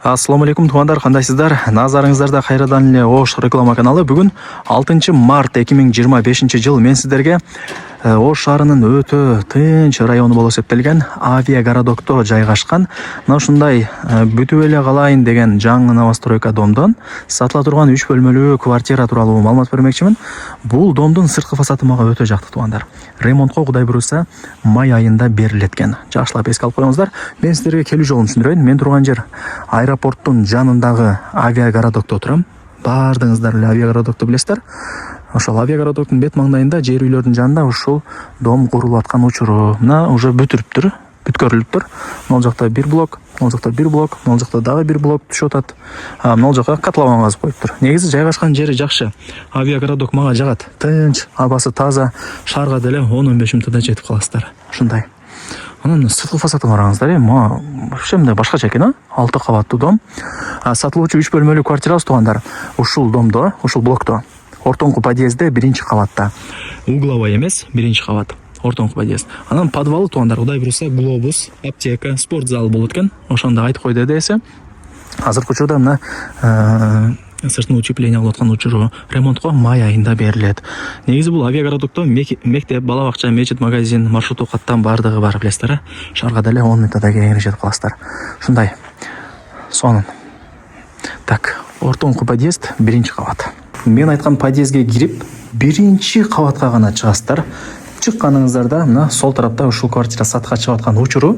Ассаламу алейкум туугандар, кандайсыздар? Назарыңыздарда кайрадан эле Ош реклама каналы. Бүгүн 6 март 2025 жыл мен сиздерге Ош шаарынын өтө тынч району болуп эсептелген Авиагородокто жайгашкан мына ушундай бүтүп эле калайын деген жаңы новостройка домдон сатыла турган 3 бөлмөлүү квартира тууралуу маалымат бермекчимин. Бул домдун сырткы фасады мага өтө жакты туугандар. Ремонтко Кудай буйруса май айында берилет экен. Жакшылап эске алып коюңуздар. Мен сиздерге келүү жолун түшүндүрөйүн. Мен турган жер аэропорттун жанындагы Авиагородокто турам. Баардыгыңыздар эле Авиагородокто билесиздер. Ошол Авиагородоктун бет маңдайында жер үйлөрдүн жанында ушул дом курулуп аткан учуру. Мына уже бүтүрүптүр, бүткөрүлүптүр. Могул жакта бир блок, могул жакта бир блок, могул жакта дагы бир блок түшүп атат. Могул жака котлован казып коюптур. Негизи жайгашкан жери жакшы. Авиагородок мага жагат. Тынч, абасы таза, шаарга деле 10-15 мүнөттө жетип каласыздар. Ушундай. Анын сырткы фасадын караңыздар, вообще мындай башкача экен, 6 кабаттуу дом. Сатылуучу 3 бөлмөлүү квартирабыз туугандар. Ушул домдо, ушул блокто ортоңку подъездде 1-кабатта. Угловой эмес, 1-кабат. Ортоңку подъезд. Анан подвалы туугандар, Кудай буйруса, глобус, аптека, спортзал болот экен. Ошондо айтып койду эдесе. Азыркы учурда мына сыртын утепление кылып аткан учуру ремонтко май айында берилет. Негизи бул Авиагородокто мектеп, бала бакча, мечит, магазин, маршруттук каттан баардыгы бар, билесиздер. Шаарга деле 10 мүнөттө кеңири жетип каласыздар. Ушундай. Сонун. Так, ортоңку подъезд 1-кабат. Мен айткан подъездге кирип 1-кабатка гана чыгасыздар. Чыкканыңыздарда мына сол тарапта ушул квартира сатка чыгып аткан учуру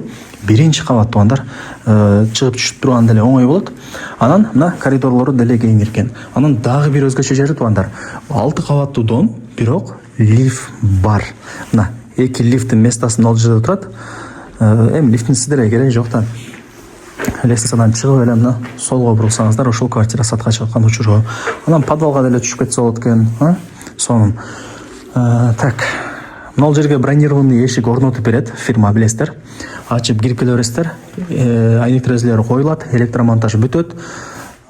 1-кабат туугандар. Чыгып түшүп турган деле оңой болот. Анан мына коридорлору деле кеңир экен. Анан дагы бир өзгөчө жери туугандар. 6 кабаттуу дом, бирок лифт бар. Мына 2 лифттин местасын ал жерде турат. Лифттин сиздерге кереги жок да. Лестницадан чыгып эле мына солго бурулсаңыздар ушул квартира сатка чыгып аткан учуру. Анан подвалга деле түшүп кетсе болот экен. Сонун. Так. Мына жерге бронированный эшик орнотуп берет фирма, билесиздер. Ачып кирип келе бересиздер. Айнек терезелери коюлат, электромонтаж бүтөт.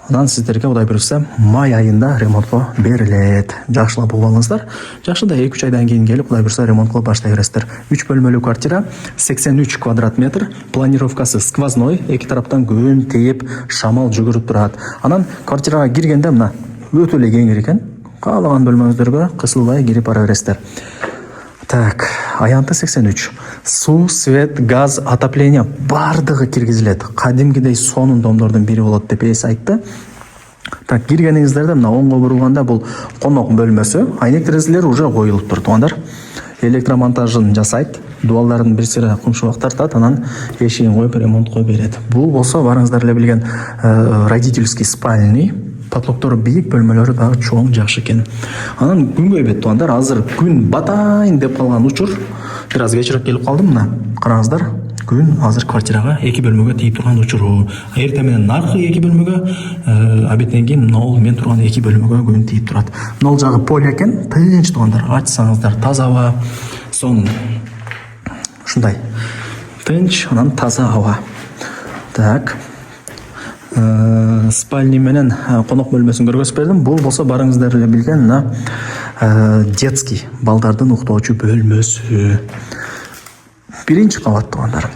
Анан сиздерге Кудай буйруса май айында ремонтко берилет. Жакшылап угуп алыңыздар. Жакшы да 2-3 айдан кийин келип Кудай буйруса ремонтко баштай бересиздер. 3 бөлмөлүү квартира, 83 квадрат метр, планировкасы сквозной, эки тараптан күн тийип, шамал жүгүрүп турат. Анан квартирага киргенде мына өтө эле кеңир экен. Каалаган бөлмөңүздөргө кысылбай кирип бара бересиздер. Так, аянты 83. Суу, свет, газ, отопление бардыгы киргизилет. Кадимгидей сонун домдордун бири болот деп эс айтты. Так, киргениңиздерде мына оңго бурулганда бул конок бөлмөсү, айнек терезелери уже коюлуп тур туугандар. Электромонтажын жасайт, дубалдарын бир сыйра кумшубак тартат, анан эшигин коюп ремонтко берет. Бул болсо барыңыздар эле билген родительский спальный. Потолоктору бийик, бөлмөлөрү дагы чоң, жакшы экен. Анан күнгөй бет туугандар, азыр күн батайын деп калган учур. Бир аз кечирээк келип калдым мына. Караңыздар, күн азыр квартирага 2 бөлмөгө тийип турган учуру. Эртең менен наркы 2 бөлмөгө, абеттен кийин могул мен турган 2 бөлмөгө күн тийип турат. Могул жагы поле экен, тынч туугандар. Ачсаңыздар, таза аба, сонун. Ушундай. Тынч, анан таза аба. Так. Спальни менен конок бөлмөсүн көргөзүп бердим. Бул болсо барыңыздар эле билген мына детский балдардын уктоочу бөлмөсү. 1-кабат туугандар.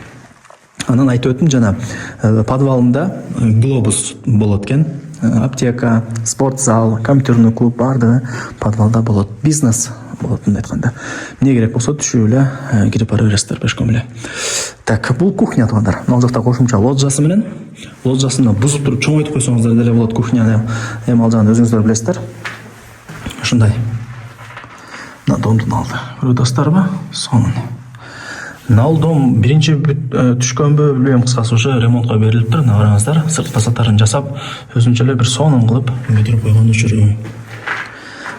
Анан айтып өттүм жана подвалында глобус болот экен. Аптека, спортзал, компьютерный клуб бардыгы подвалда болот. Бизнес болот мындай айтканда. Эмне керек болсо түшүп эле кирип бара бересиздер пешком эле. Так, бул кухня туугандар. Могул жакта кошумча лоджиясы менен, лоджиясына бузуп туруп чоңойтуп койсоңуздар деле болот кухняны. Ал жагын өзүңүздөр билесиздер. Ушундай. Мына домдун алды. Көрдүңүздарбы? Сонун. Мына дом биринчи түшкөнбү, билбейм, кыскасы уже ремонтко берилиптир. Мына караңыздар, сырт фасадтарын жасап, өзүнчө эле бир сонун кылып бүтүрүп койгон учуру.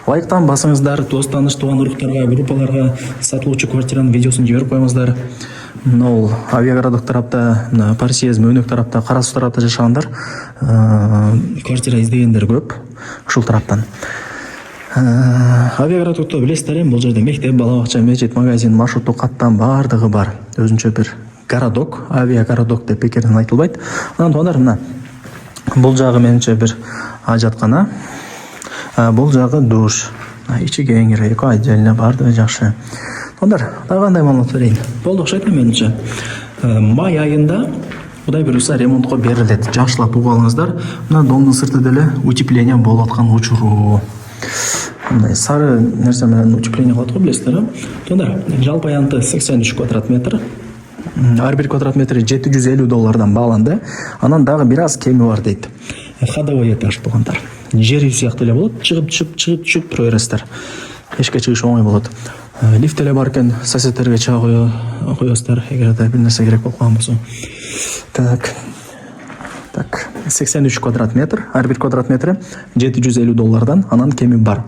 Лайктан басыңыздар, дос тааныш, тууган уруктарга, группаларга сатылуучу квартиранын видеосун жиберип коюңуздар. Мына Авиагородок тарапта, Парсиез, Мөөнөк тарапта, Кара Суу тарапта жашагандар, квартира издегендер көп ушул тараптан. Авиагородокто билесиздер, бул жерде мектеп, бала бакча, мечит, магазин, маршруттук каттан баардыгы бар. Өзүнчө бир городок, Авиагородок деп бекерден айтылбайт. Анан туугандар, мына бул жагы менимче бир ажаткана. Бул жагы душ. Ичи кеңир, эко отдельно бардыгы жакшы. Туугандар, дагы кандай маалымат берейин? Болду, окшойт менимче. Май айында Кудай буюрса ремонтко берилет. Жакшылап угуп алыңыздар. Мына домдун сырты деле утепление болуп аткан учуру. Мындай сары нерсе менен утепление кылат го, билесиздер, а? Сонда жалпы аянты 83 квадрат метр. Ар бир квадрат метри $750 бааланды. Анан дагы бир аз кеми бар дейт. Ходовой этаж туугандар. Жер үй сыяктуу эле болот. Чыгып тура бересиздер. Эшикке чыгыш оңой болот. Лифт эле бар экен, соседтерге чыга коесуздар эгерде бир нерсе керек болуп калган болсо. Так, 83 квадрат метр, ар бир квадрат метри $750, анан кеми бар.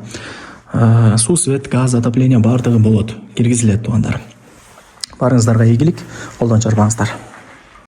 Суу, свет, газ, отопление бардыгы болот, киргизилет туугандар. Барыңыздарга ийгилик, колдон чарбаңыздар.